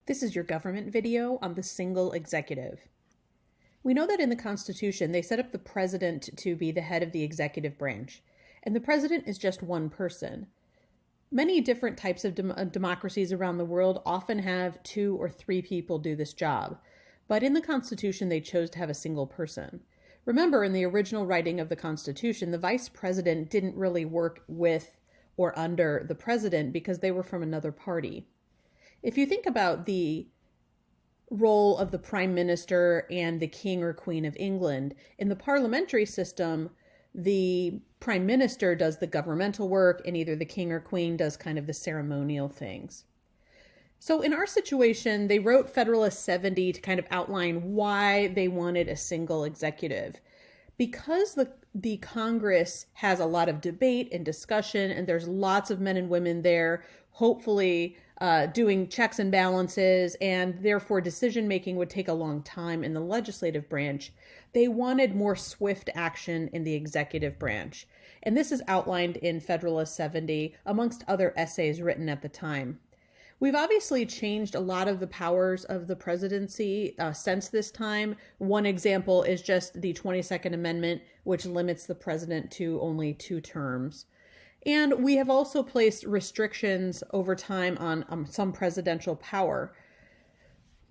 This is your government video on the single executive. We know that in the Constitution, they set up the president to be the head of the executive branch, and the president is just one person. Many different types of democracies around the world often have 2 or 3 people do this job, but in the Constitution, they chose to have a single person. Remember, in the original writing of the Constitution, the vice president didn't really work with or under the president because they were from another party. If you think about the role of the prime minister and the king or queen of England, in the parliamentary system, the prime minister does the governmental work and either the king or queen does kind of the ceremonial things. So in our situation, they wrote Federalist 70 to kind of outline why they wanted a single executive. Because the Congress has a lot of debate and discussion, and there's lots of men and women there, hopefully doing checks and balances, and therefore decision-making would take a long time in the legislative branch, they wanted more swift action in the executive branch. And this is outlined in Federalist 70, amongst other essays written at the time. We've obviously changed a lot of the powers of the presidency since this time. One example is just the 22nd Amendment, which limits the president to only 2 terms. And we have also placed restrictions over time on some presidential power.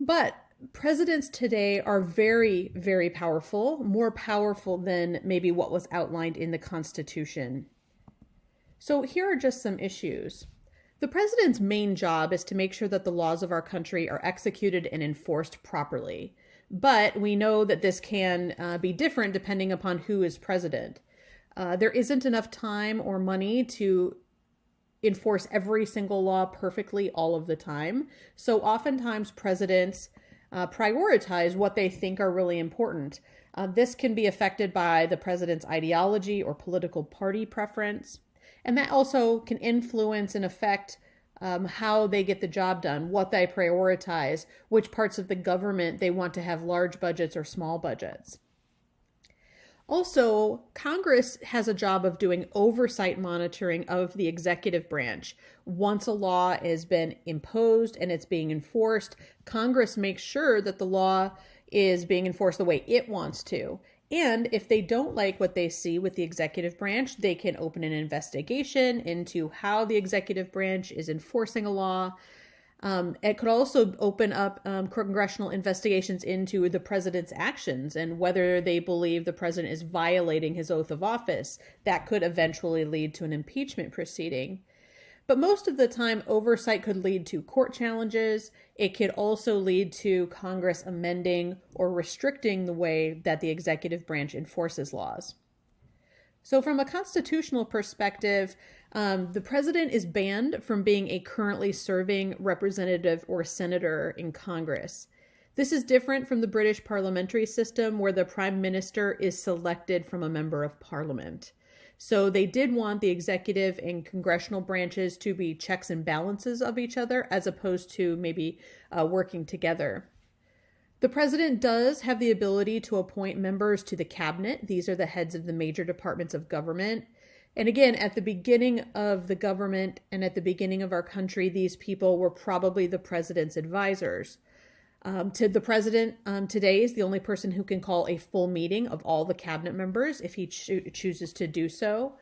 But presidents today are very, very powerful, more powerful than maybe what was outlined in the Constitution. So here are just some issues. The president's main job is to make sure that the laws of our country are executed and enforced properly. But we know that this can be different depending upon who is president. There isn't enough time or money to enforce every single law perfectly all of the time. So oftentimes presidents prioritize what they think are really important. This can be affected by the president's ideology or political party preference. And that also can influence and affect how they get the job done, what they prioritize, which parts of the government they want to have large budgets or small budgets. Also, Congress has a job of doing oversight monitoring of the executive branch. Once a law has been imposed and it's being enforced, Congress makes sure that the law is being enforced the way it wants to. And if they don't like what they see with the executive branch, they can open an investigation into how the executive branch is enforcing a law. It could also open up congressional investigations into the president's actions and whether they believe the president is violating his oath of office. That could eventually lead to an impeachment proceeding. But most of the time, oversight could lead to court challenges. It could also lead to Congress amending or restricting the way that the executive branch enforces laws. So from a constitutional perspective, the president is banned from being a currently serving representative or senator in Congress. This is different from the British parliamentary system where the prime minister is selected from a member of parliament. So they did want the executive and congressional branches to be checks and balances of each other as opposed to maybe working together. The president does have the ability to appoint members to the cabinet. These are the heads of the major departments of government. And again, at the beginning of the government and at the beginning of our country, these people were probably the president's advisors. To the president today is the only person who can call a full meeting of all the cabinet members if he chooses to do so.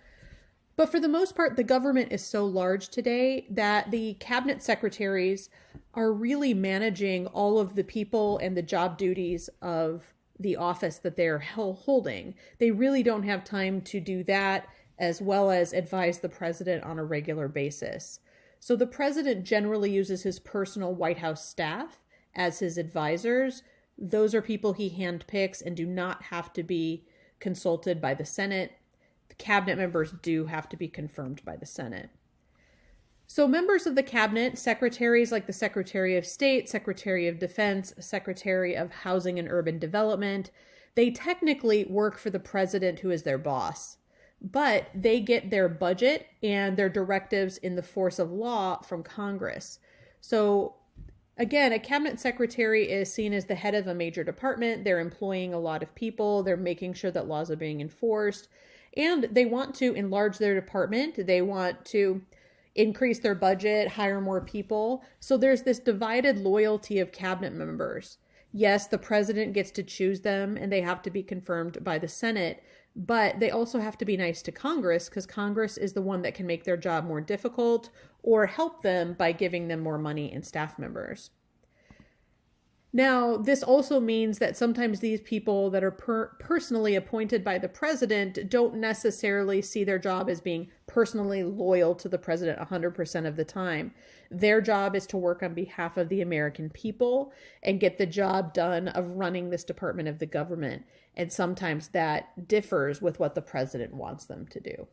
But for the most part, the government is so large today that the cabinet secretaries are really managing all of the people and the job duties of the office that they're holding. They really don't have time to do that as well as advise the president on a regular basis. So the president generally uses his personal White House staff as his advisors. Those are people he handpicks and do not have to be consulted by the Senate. The cabinet members do have to be confirmed by the Senate. So members of the cabinet, secretaries like the Secretary of State, Secretary of Defense, Secretary of Housing and Urban Development, they technically work for the president who is their boss, but they get their budget and their directives in the force of law from Congress. So again, a cabinet secretary is seen as the head of a major department. They're employing a lot of people. They're making sure that laws are being enforced. And they want to enlarge their department. They want to increase their budget, hire more people. So there's this divided loyalty of cabinet members. Yes, the president gets to choose them and they have to be confirmed by the Senate, but they also have to be nice to Congress because Congress is the one that can make their job more difficult or help them by giving them more money and staff members. Now, this also means that sometimes these people that are personally appointed by the president don't necessarily see their job as being personally loyal to the president 100% of the time. Their job is to work on behalf of the American people and get the job done of running this department of the government. And sometimes that differs with what the president wants them to do.